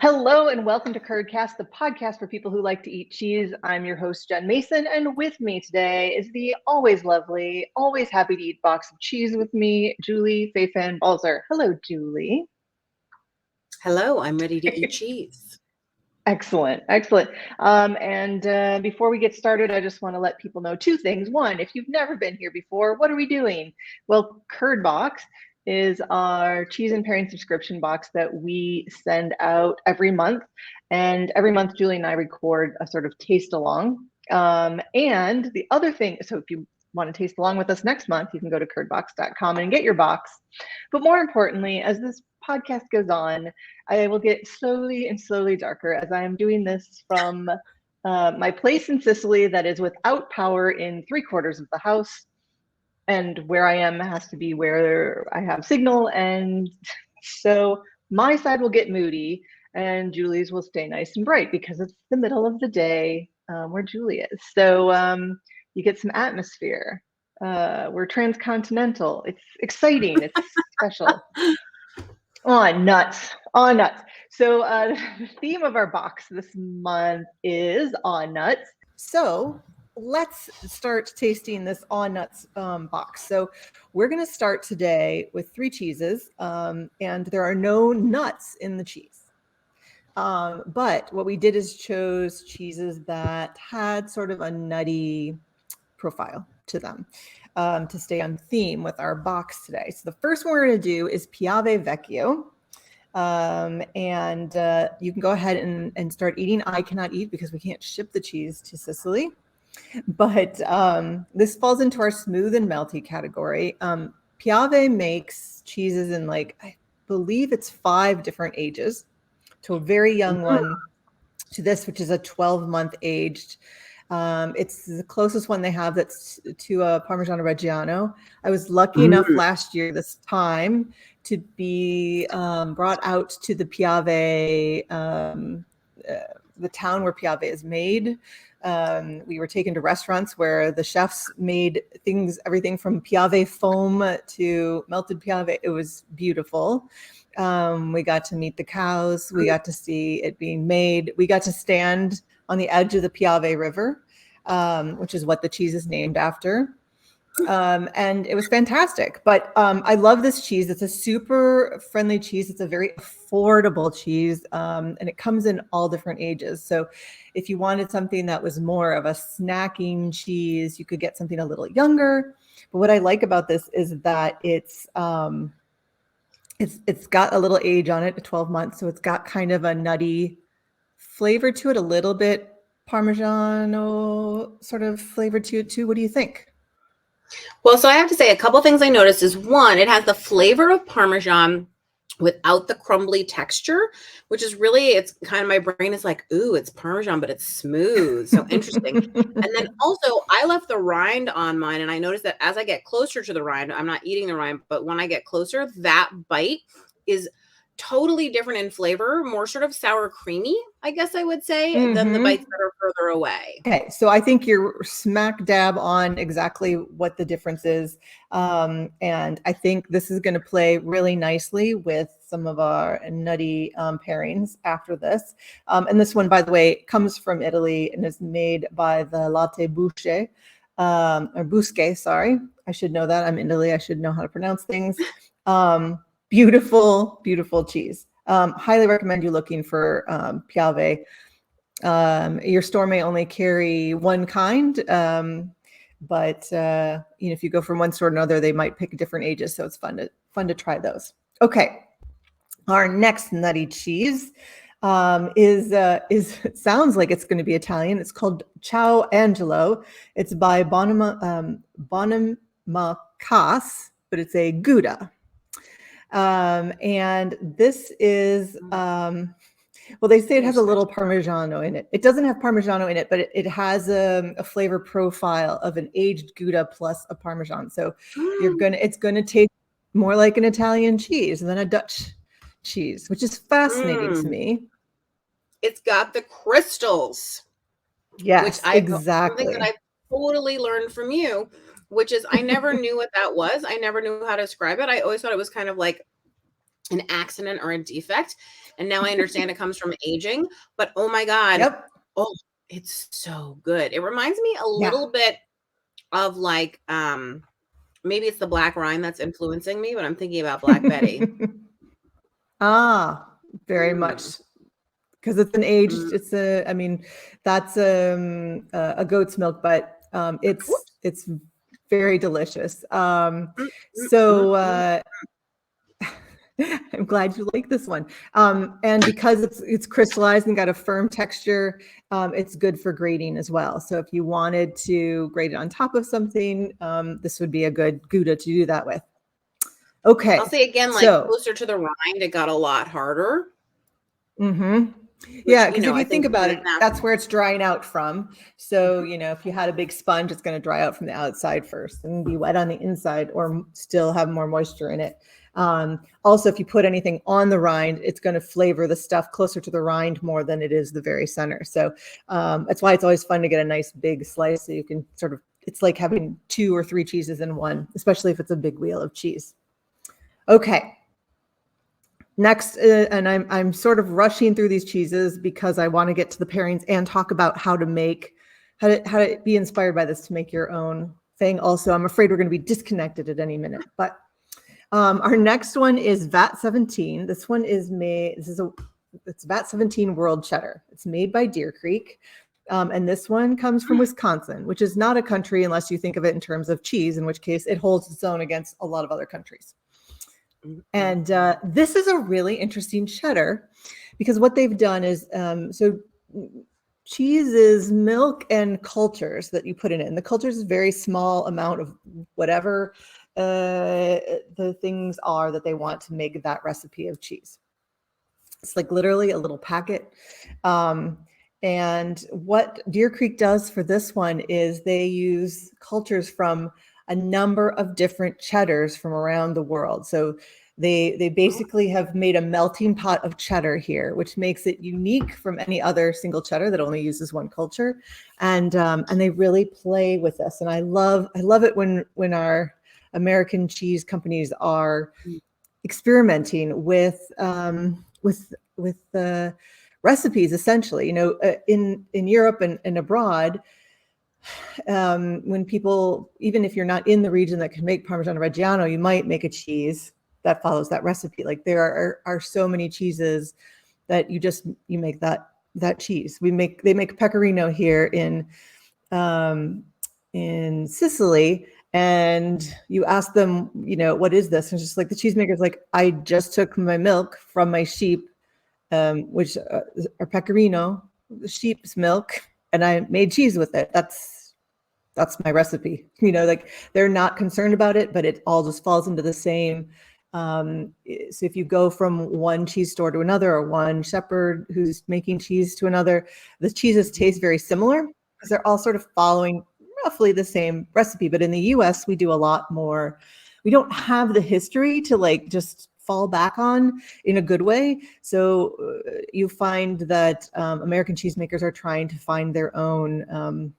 Hello and welcome to Curdcast, the podcast for people who like to eat cheese. I'm your host, Jen Mason, and with me today is the always lovely, always happy to eat box of cheese with me, Julie Fayfan Balzer. Hello, Julie. Hello, I'm ready to eat cheese. Excellent, excellent. Before we get started, I just want to let people know two things. One, if you've never been here before, what are we doing? Well, Curdbox is our cheese and pairing subscription box that we send out every month. And every month, Julie and I record a sort of taste along. And the other thing, so if you want to taste along with us next month, you can go to curdbox.com and get your box. But more importantly, as this podcast goes on, I will get slowly and slowly darker as I am doing this from my place in Sicily that is without power in 3/4 of the house. And where I am has to be where I have signal. And so my side will get moody and Julie's will stay nice and bright because it's the middle of the day where Julie is. So you get some atmosphere. We're transcontinental. It's exciting. It's special. On nuts. So the theme of our box this month is on nuts. So let's start tasting this on nuts box. So we're going to start today with 3 cheeses, and there are no nuts in the cheese. But what we did is chose cheeses that had sort of a nutty profile to them to stay on theme with our box today. So the first one we're going to do is Piave Vecchio. You can go ahead and start eating. I cannot eat because we can't ship the cheese to Sicily. But this falls into our smooth and melty category. Piave makes cheeses in I believe it's 5 different ages. To a very young one to this, which is a 12-month aged. It's the closest one they have that's to a Parmigiano Reggiano. I was lucky enough last year this time to be brought out to the Piave, the town where Piave is made. We were taken to restaurants where the chefs made everything from Piave foam to melted Piave. It was beautiful. We got to meet the cows. We got to see it being made. We got to stand on the edge of the Piave River, which is what the cheese is named after. And it was fantastic. But I love this cheese. It's a super friendly cheese. It's a very affordable cheese, and it comes in all different ages. So if you wanted something that was more of a snacking cheese, you could get something a little younger. But what I like about this is that it's got a little age on it, 12 months. So it's got kind of a nutty flavor to it, a little bit Parmigiano sort of flavor to it too. What do you think? Well, so I have to say a couple things I noticed is one, it has the flavor of Parmesan without the crumbly texture, which is really, it's kind of, my brain is like, ooh, it's Parmesan, but it's smooth. So interesting. And then also I left the rind on mine, and I noticed that as I get closer to the rind, I'm not eating the rind, but when I get closer, that bite is totally different in flavor, more sort of sour creamy, I guess I would say, than the bites that are further away. Okay, so I think you're smack dab on exactly what the difference is. And I think this is going to play really nicely with some of our nutty pairings after this. And this one, by the way, comes from Italy and is made by the Latte Busche, or Busche, sorry. I should know that. I'm in Italy. I should know how to pronounce things. Beautiful, beautiful cheese. Highly recommend you looking for Piave. Your store may only carry one kind, but if you go from one store to another, they might pick different ages. So it's fun to try those. Okay, our next nutty cheese is it sounds like it's going to be Italian. It's called Ciao Angelo. It's by Bonamacas, but it's a Gouda. And this is, well, they say it has a little Parmigiano in it. It doesn't have Parmigiano in it, but it has a flavor profile of an aged Gouda plus a Parmesan. So it's gonna taste more like an Italian cheese than a Dutch cheese, which is fascinating to me. It's got the crystals. Yes, exactly. Something that I totally learned from you, which is I never knew what that was. I never knew how to describe it. I always thought it was kind of like an accident or a defect. And now I understand it comes from aging, but oh my God. Yep. Oh, it's so good. It reminds me a Yeah. little bit of like, maybe it's the black rind that's influencing me, but I'm thinking about Black Betty. Very much, because it's an aged, it's a, I mean, that's a goat's milk, but it's very delicious. So I'm glad you like this one. And because it's crystallized and got a firm texture, it's good for grating as well. So if you wanted to grate it on top of something, this would be a good Gouda to do that with. Okay. I'll say again, like closer to the rind, it got a lot harder. Yeah, because if you think about it, that's where it's drying out from. So, you know, if you had a big sponge, it's going to dry out from the outside first and be wet on the inside or still have more moisture in it. Also, if you put anything on the rind, it's going to flavor the stuff closer to the rind more than it is the very center. So that's why it's always fun to get a nice big slice so you can sort of, it's like having 2 or 3 cheeses in one, especially if it's a big wheel of cheese. Okay. Next, and I'm sort of rushing through these cheeses because I want to get to the pairings and talk about how to be inspired by this to make your own thing. Also, I'm afraid we're going to be disconnected at any minute. But our next one is VAT 17. This one is made. It's VAT 17 World Cheddar. It's made by Deer Creek, and this one comes from Wisconsin, which is not a country unless you think of it in terms of cheese, in which case it holds its own against a lot of other countries. And this is a really interesting cheddar because what they've done is, so cheese is milk and cultures that you put in it. And the cultures is a very small amount of whatever the things are that they want to make that recipe of cheese. It's like literally a little packet. And what Deer Creek does for this one is they use cultures from a number of different cheddars from around the world. So they basically have made a melting pot of cheddar here, which makes it unique from any other single cheddar that only uses one culture. And they really play with this. And I love it when our American cheese companies are experimenting with recipes, essentially. You know, in Europe and abroad, when people, even if you're not in the region that can make Parmigiano Reggiano, you might make a cheese that follows that recipe. Like there are so many cheeses that you make that cheese. They make pecorino here in Sicily, and you ask them, you know, what is this? And it's just like the cheesemaker's like, I just took my milk from my sheep, which are pecorino, the sheep's milk, and I made cheese with it. That's my recipe. You know, like they're not concerned about it, but it all just falls into the same. So if you go from one cheese store to another, or one shepherd who's making cheese to another, the cheeses taste very similar because they're all sort of following roughly the same recipe. But in the US, we do a lot more. We don't have the history to like just fall back on in a good way. So you find that American cheesemakers are trying to find their own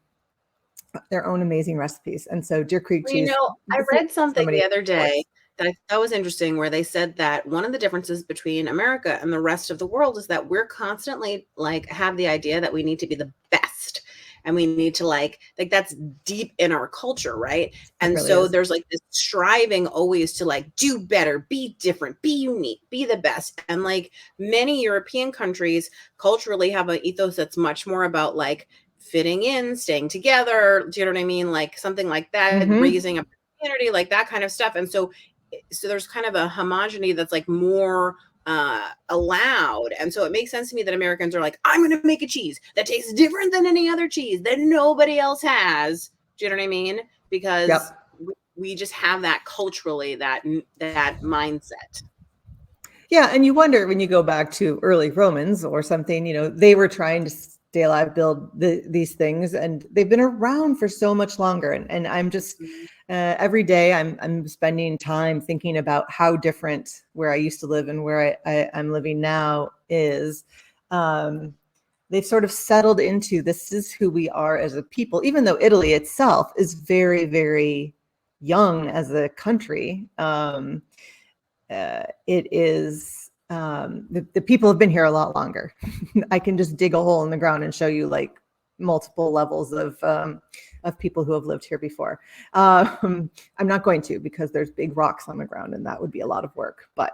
amazing recipes. And so Deer Creek cheese. You know, I read something the other day that I thought was interesting, where they said that one of the differences between America and the rest of the world is that we're constantly like have the idea that we need to be the best. And we need to like that's deep in our culture, right? And really so there's like this striving always to like do better, be different, be unique, be the best. And like many European countries culturally have an ethos that's much more about like fitting in, staying together. Do you know what I mean? Like something like that, raising a community, like that kind of stuff. And so there's kind of a homogeneity that's like more allowed. And so it makes sense to me that Americans are like, I'm going to make a cheese that tastes different than any other cheese that nobody else has. Do you know what I mean? Because we just have that culturally, that mindset. Yeah. And you wonder when you go back to early Romans or something, you know, they were trying to stay alive, build these things, and they've been around for so much longer. And I'm just every day I'm spending time thinking about how different where I used to live and where I'm living now is. They've sort of settled into this is who we are as a people, even though Italy itself is very, very young as a country. It is the people have been here a lot longer. I can just dig a hole in the ground and show you like multiple levels of people who have lived here before. I'm not going to, because there's big rocks on the ground and that would be a lot of work, but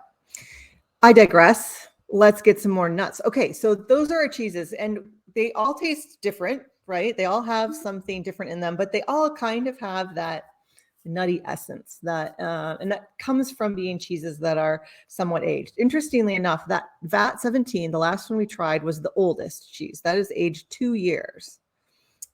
I digress. Let's get some more nuts. Okay, so those are our cheeses and they all taste different, right? They all have something different in them, but they all kind of have that nutty essence that and that comes from being cheeses that are somewhat aged. Interestingly enough, that VAT 17, the last one we tried, was the oldest cheese. That is aged 2 years.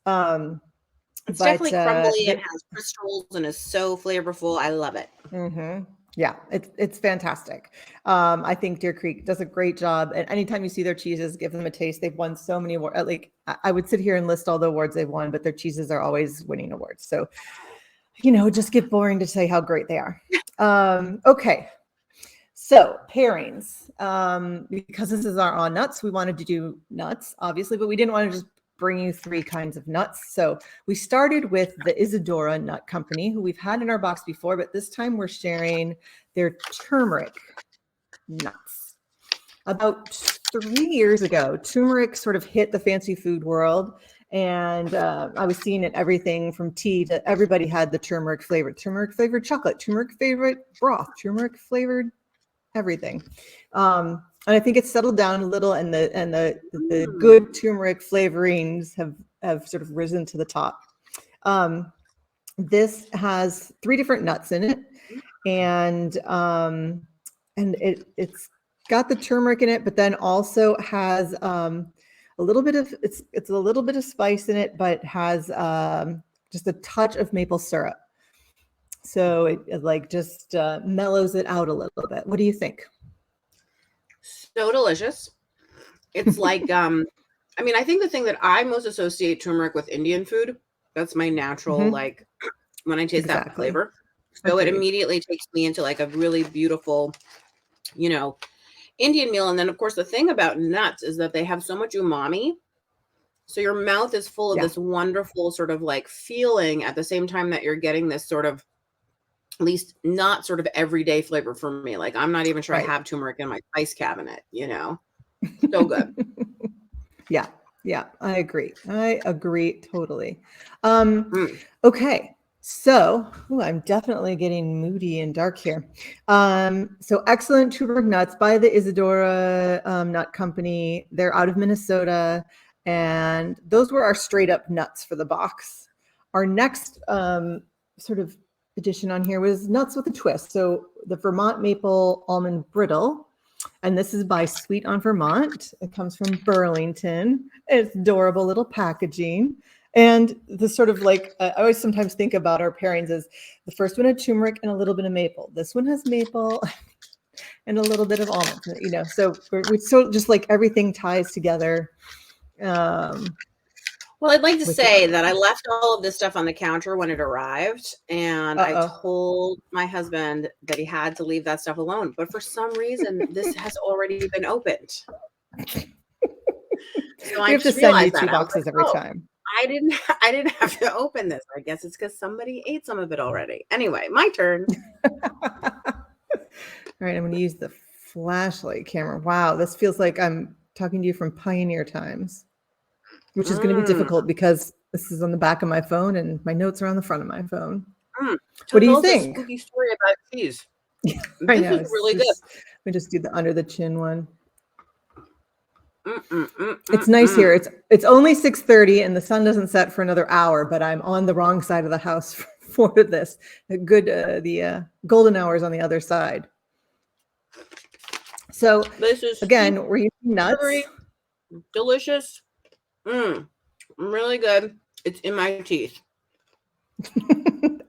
It's definitely crumbly and has crystals and is so flavorful. I love it. Mm-hmm. Yeah, it's fantastic. I think Deer Creek does a great job. And anytime you see their cheeses, give them a taste. They've won so many awards. Like I would sit here and list all the awards they've won, but their cheeses are always winning awards. So, you know, just get boring to say how great they are. Okay, so pairings. Because this is our on nuts, we wanted to do nuts, obviously, but we didn't want to just bring you 3 kinds of nuts. So we started with the Isadora Nut Company, who we've had in our box before, but this time we're sharing their turmeric nuts. About 3 years ago, turmeric sort of hit the fancy food world. And I was seeing it everything from tea to everybody had the turmeric flavored chocolate, turmeric flavored broth, turmeric flavored everything. And I think it's settled down a little, and the good turmeric flavorings have sort of risen to the top. This has 3 different nuts in it, and it's got the turmeric in it, but then also has a little bit of it's a little bit of spice in it, but has just a touch of maple syrup. So it like just mellows it out a little bit. What do you think? So delicious. It's like, I mean, I think the thing that I most associate turmeric with Indian food, that's my natural, like when I taste that flavor. So it immediately takes me into like a really beautiful, you know, Indian meal. And then of course, the thing about nuts is that they have so much umami. So your mouth is full of this wonderful sort of like feeling at the same time that you're getting this sort of, at least not sort of everyday flavor for me. Like I'm not even sure I have turmeric in my spice cabinet, you know, so good. Yeah. I agree totally. Okay. So I'm definitely getting moody and dark here. So excellent turmeric nuts by the Isadora Nut Company. They're out of Minnesota, and those were our straight up nuts for the box. Our next sort of addition on here was nuts with a twist. So the Vermont maple almond brittle, and this is by Sweet on Vermont. It comes from Burlington. It's adorable little packaging. And the sort of like, I always sometimes think about our pairings as the first one had turmeric and a little bit of maple. This one has maple and a little bit of almond, you know, so we so just like everything ties together. Well, I'd like to say that I left all of this stuff on the counter when it arrived, and I told my husband that he had to leave that stuff alone. But for some reason, this has already been opened. So I have to send you 2 boxes every time. I didn't have to open this. I guess it's because somebody ate some of it already. Anyway, my turn. All right, I'm going to use the flashlight camera. Wow, this feels like I'm talking to you from pioneer times, which is going to be difficult because this is on the back of my phone and my notes are on the front of my phone. What do you think? Spooky story about cheese. I know. This is really good. Let me just do the under the chin one. It's nice here. It's only 6:30 and the sun doesn't set for another hour, but I'm on the wrong side of the house for this. The golden hour is on the other side. So this is again, we're using nuts. Delicious. Really good. It's in my teeth.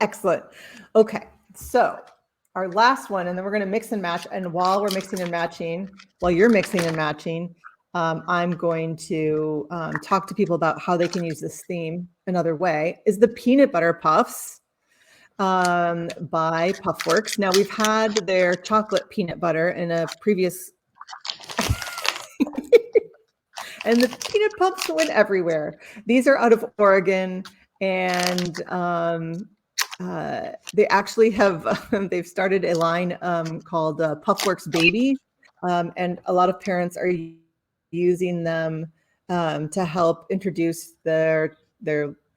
Excellent. Okay, so our last one, and then we're going to mix and match. And while we're mixing and matching, while you're mixing and matching, I'm going to talk to people about how they can use this theme another way, is the peanut butter puffs by Puffworks. Now we've had their chocolate peanut butter in a previous and the peanut puffs went everywhere. These are out of Oregon, and they actually have they've started a line called Puffworks Baby. And a lot of parents are using them to help introduce their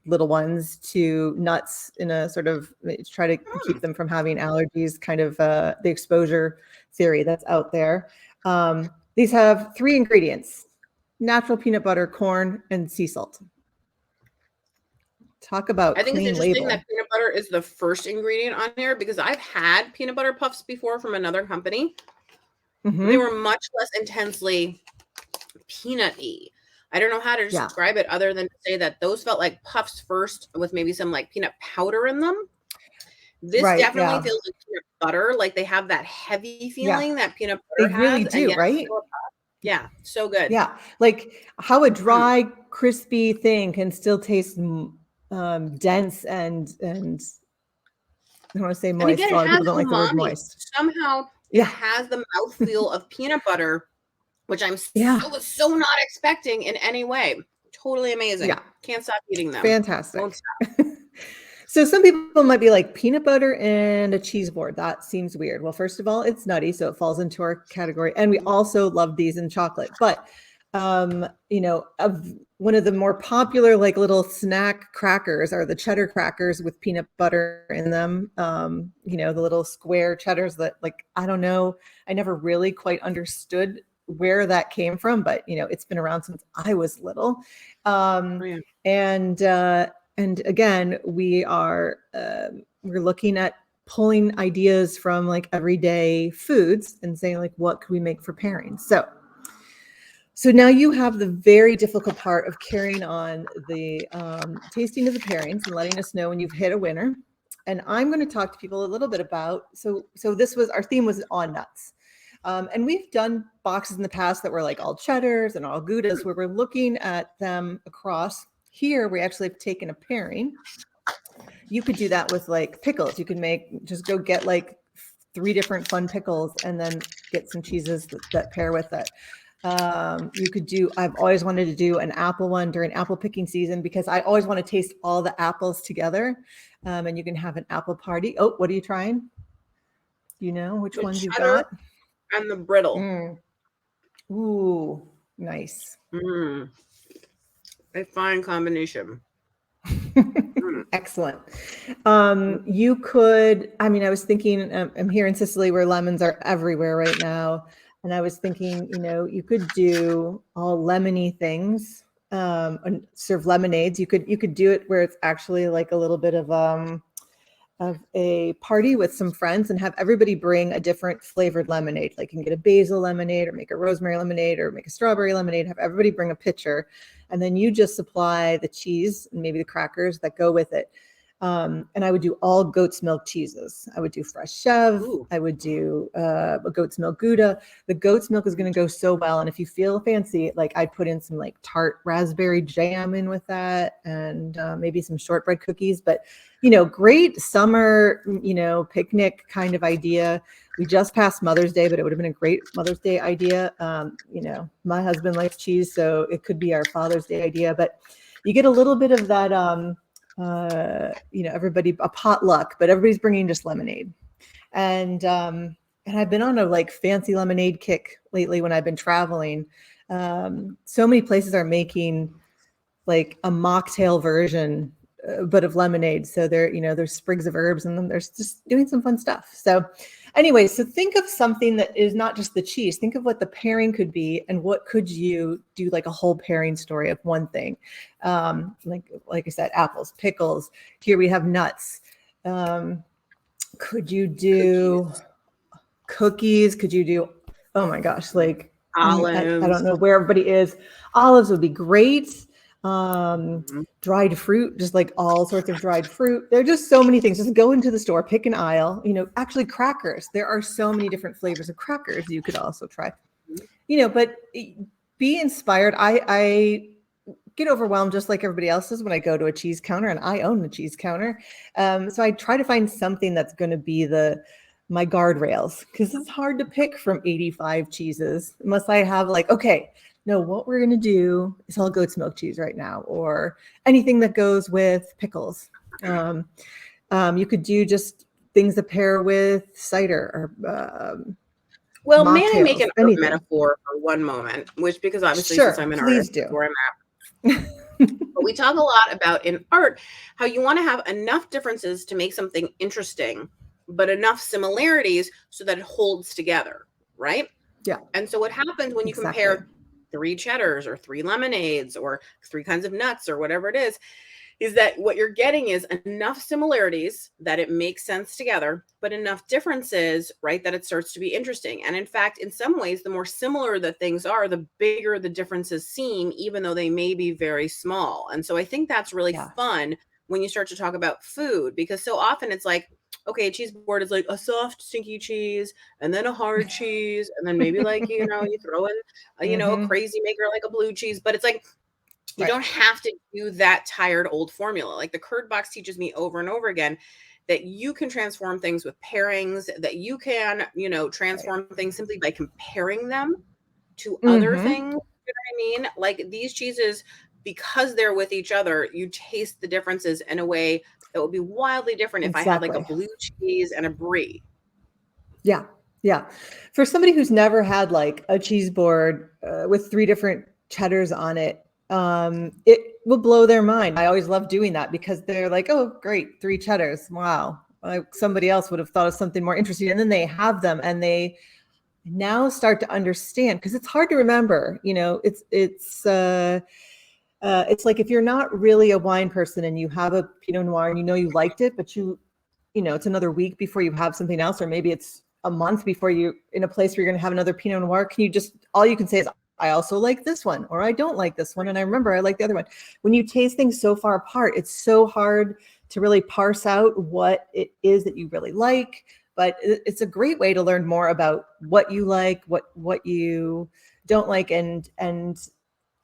little ones to nuts in a sort of try to keep them from having allergies, kind of the exposure theory that's out there. These have 3 ingredients: natural peanut butter, corn, and sea salt. Talk about I think it's clean interesting label. that peanut butter is the first ingredient on here, because I've had peanut butter puffs before from another company. They were much less intensely peanut-y. I don't know how to describe it other than to say that those felt like puffs first with maybe some like peanut powder in them. This definitely feels like peanut butter. Like they have that heavy feeling that peanut butter has. They really do, right? Yeah, so good. Yeah, like how a dry, crispy thing can still taste dense and I don't want to say moist. Again, a lot of people don't like the word moist. Somehow it has the mouthfeel of peanut butter, which I'm so not expecting in any way. Totally amazing. Yeah. Can't stop eating them. Fantastic. Won't stop. So some people might be like, peanut butter and a cheese board. That seems weird. Well, first of all, it's nutty, so it falls into our category. And we also love these in chocolate. But, you know, one of the more popular like little snack crackers are the cheddar crackers with peanut butter in them. You know, the little square cheddars that, like, I don't know, I never really quite understood where that came from, but you know, it's been around since I was little. And again, we're looking at pulling ideas from like everyday foods and saying like, what could we make for pairings? So now you have the very difficult part of carrying on the tasting of the pairings and letting us know when you've hit a winner. And I'm going to talk to people a little bit about, so this was, our theme was on nuts. And we've done boxes in the past that were like all cheddars and all Goudas, where we're looking at them across. Here, we actually have taken a pairing. You could do that with like pickles. You can just go get like 3 different fun pickles and then get some cheeses that pair with it. You could do, I've always wanted to do an apple one during apple picking season, because I always want to taste all the apples together. And you can have an apple party. Oh, what are you trying? Do you know which ones you've got? And the brittle. Ooh, nice. A fine combination. Excellent. You could, I mean, I was thinking, I'm here in Sicily where lemons are everywhere right now. And I was thinking, you know, you could do all lemony things, and serve lemonades. You could do it where it's actually like a little bit of a party with some friends and have everybody bring a different flavored lemonade. Like you can get a basil lemonade or make a rosemary lemonade or make a strawberry lemonade, have everybody bring a pitcher, and then you just supply the cheese and maybe the crackers that go with it. And I would do all goat's milk cheeses. I would do fresh chev. I would do a goat's milk Gouda. The goat's milk is going to go so well. And if you feel fancy, like I'd put in some like tart raspberry jam in with that, and maybe some shortbread cookies. But, you know, great summer, you know, picnic kind of idea. We just passed Mother's Day, but it would have been a great Mother's Day idea. You know, my husband likes cheese, so it could be our Father's Day idea. But you get a little bit of that, you know, everybody, a potluck, but everybody's bringing just lemonade. And I've been on a like fancy lemonade kick lately when I've been traveling. So many places are making like a mocktail version, but of lemonade. So there, you know, there's sprigs of herbs and then there's just doing some fun stuff. So anyway, so think of something that is not just the cheese. Think of what the pairing could be and what could you do, like a whole pairing story of one thing. Like I said, apples, pickles. Here we have nuts. Could you do cookies? Could you do, oh my gosh, like olives. I don't know where everybody is. Olives would be great. Dried fruit, just like all sorts of dried fruit. There are just so many things. Just go into the store, pick an aisle, you know, actually crackers. There are so many different flavors of crackers you could also try, you know, but be inspired. I get overwhelmed just like everybody else does when I go to a cheese counter, and I own the cheese counter. So I try to find something that's going to be my guardrails, because it's hard to pick from 85 cheeses unless I have like, okay, no, what we're going to do is all goat's milk cheese right now, or anything that goes with pickles. You could do just things that pair with cider Well, may I make mocktails, an art anything. metaphor for one moment, which because obviously Sure, since I'm an please artist, do. that's where I'm at. But we talk a lot about in art how you want to have enough differences to make something interesting, but enough similarities so that it holds together, right? Yeah. And so what happens when you Exactly. compare 3 cheddars or 3 lemonades or 3 kinds of nuts or whatever it is that what you're getting is enough similarities that it makes sense together, but enough differences, right, that it starts to be interesting. And in fact, in some ways, the more similar the things are, the bigger the differences seem, even though they may be very small. And so I think that's really Yeah. fun when you start to talk about food, because so often it's like, okay, a cheese board is like a soft, stinky cheese, and then a hard cheese, and then maybe like, you throw in, a crazy maker like a blue cheese, but it's like, you don't have to do that tired old formula. Like the Curdbox teaches me over and over again that you can transform things with pairings, that you can, transform things simply by comparing them to other things. You know what I mean? Like these cheeses, because they're with each other, you taste the differences in a way that would be wildly different if I had like a blue cheese and a brie. Yeah. Yeah. For somebody who's never had like a cheese board with 3 different cheddars on it, it will blow their mind. I always love doing that because they're like, oh, great, 3 cheddars. Wow. Somebody else would have thought of something more interesting. And then they have them and they now start to understand, because it's hard to remember, it's like if you're not really a wine person and you have a Pinot Noir and you liked it, but it's another week before you have something else, or maybe it's a month before you're in a place where you're going to have another Pinot Noir. All you can say is, I also like this one, or I don't like this one. And I remember I like the other one. When you taste things so far apart, it's so hard to really parse out what it is that you really like. But it's a great way to learn more about what you like, what you don't like. And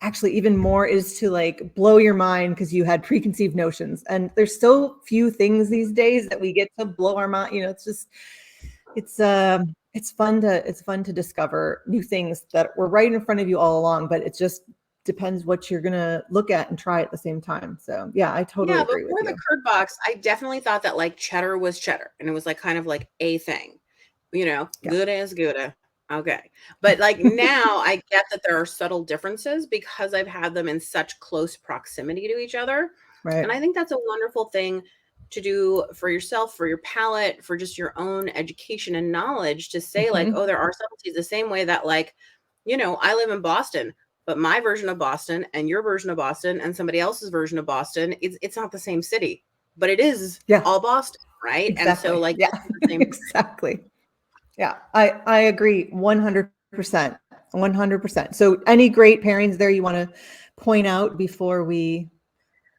actually even more is to like blow your mind because you had preconceived notions. And there's so few things these days that we get to blow our mind. It's fun to discover new things that were right in front of you all along, but it just depends what you're gonna look at and try at the same time. So yeah, I totally agree with you. Before the Curdbox, I definitely thought that like cheddar was cheddar, and it was like kind of like a thing, good as Gouda. Okay. But like now I get that there are subtle differences because I've had them in such close proximity to each other. Right. And I think that's a wonderful thing to do for yourself, for your palate, for just your own education and knowledge, to say like, oh, there are subtleties, the same way that like, I live in Boston, but my version of Boston and your version of Boston and somebody else's version of Boston, it's not the same city, but it is all Boston, right? Exactly. And so like, exactly. Yeah, I agree 100%. 100%. So any great pairings there you want to point out before we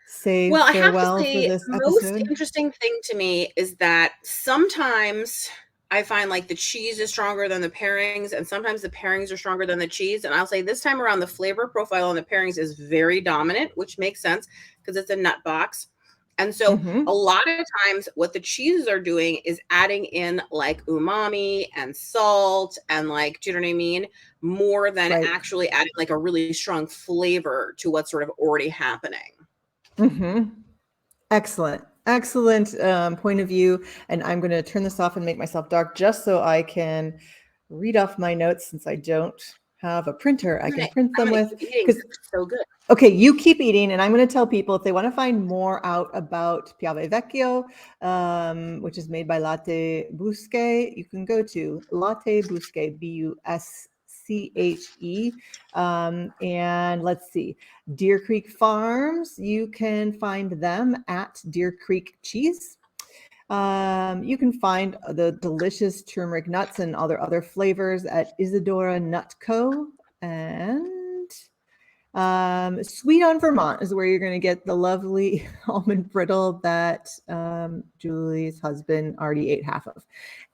say farewell for this episode? Most interesting thing to me is that sometimes I find like the cheese is stronger than the pairings, and sometimes the pairings are stronger than the cheese. And I'll say this time around, the flavor profile on the pairings is very dominant, which makes sense because it's a nut box. And so a lot of times what the cheeses are doing is adding in like umami and salt and like, do you know what I mean? More than actually adding like a really strong flavor to what's sort of already happening. Excellent point of view. And I'm going to turn this off and make myself dark just so I can read off my notes, since I don't have a printer I can print them with. Because it's so good. Okay, you keep eating, and I'm going to tell people if they want to find more out about Piave Vecchio, which is made by Latte Busche, you can go to Latte Busche, Busche. And let's see, Deer Creek Farms, you can find them at Deer Creek Cheese. You can find the delicious turmeric nuts and all their other flavors at Isadora Nut Co. And Sweet on Vermont is where you're going to get the lovely almond brittle that Julie's husband already ate half of.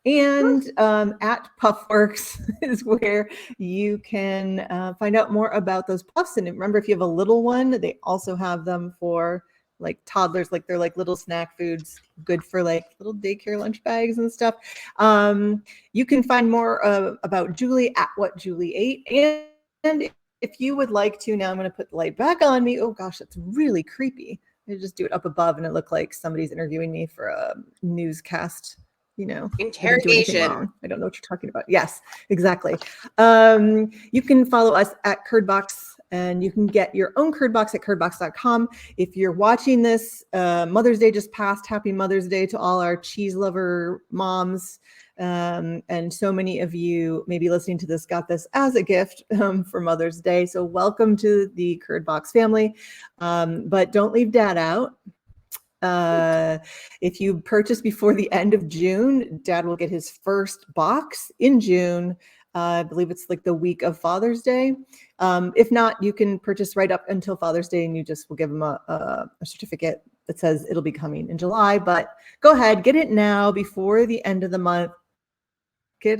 And at Puffworks is where you can find out more about those puffs. And remember, if you have a little one, they also have them for like toddlers, like they're like little snack foods, good for like little daycare lunch bags and stuff. You can find more about Julie at What Julie Ate. And if you would like to, now I'm going to put the light back on me. Oh gosh, that's really creepy. I just do it up above and it looked like somebody's interviewing me for a newscast, you know, Interrogation. wrong. I don't know what you're talking about. Yes, exactly. You can follow us at Curdbox, and you can get your own Curdbox at curdbox.com. If you're watching this, Mother's Day just passed. Happy Mother's Day to all our cheese lover moms. And so many of you maybe listening to this got this as a gift for Mother's Day. So welcome to the Curdbox family. But don't leave Dad out. If you purchase before the end of June, Dad will get his first box in June. I believe it's like the week of Father's Day. If not, you can purchase right up until Father's Day, and you just will give him a certificate that says it'll be coming in July. But go ahead, get it now before the end of the month.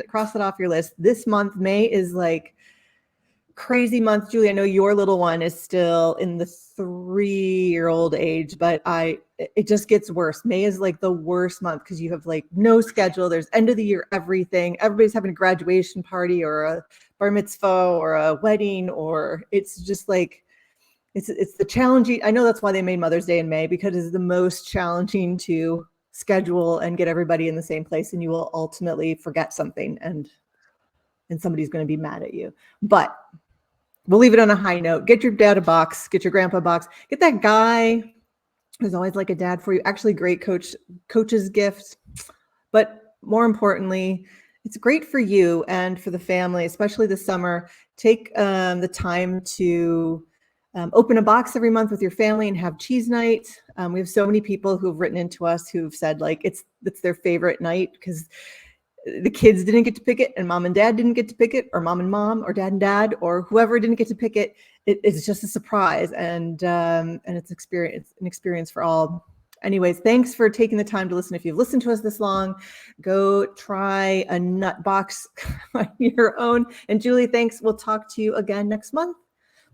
Cross it off your list. This month, May, is like crazy month. Julie, I know your little one is still in the 3-year-old age, but it just gets worse. May is like the worst month because you have like no schedule. There's end of the year everything. Everybody's having a graduation party or a bar mitzvah or a wedding, or it's just like it's the challenging. I know that's why they made Mother's Day in May, because it's the most challenging to schedule and get everybody in the same place, and you will ultimately forget something and somebody's going to be mad at you. But we'll leave it on a high note. Get your dad a box, get your grandpa a box, get that guy who's always like a dad for you. Actually, great coach's gift. But more importantly, it's great for you and for the family, especially this summer. Take the time to open a box every month with your family and have cheese night. We have so many people who have written into us who've said like it's their favorite night because the kids didn't get to pick it and mom and dad didn't get to pick it, or mom and mom, or dad and dad, or whoever didn't get to pick it. It's just a surprise, and it's an experience for all. Anyways, thanks for taking the time to listen. If you've listened to us this long, go try a nut box on your own. And Julie, thanks. We'll talk to you again next month.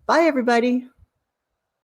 Bye, everybody.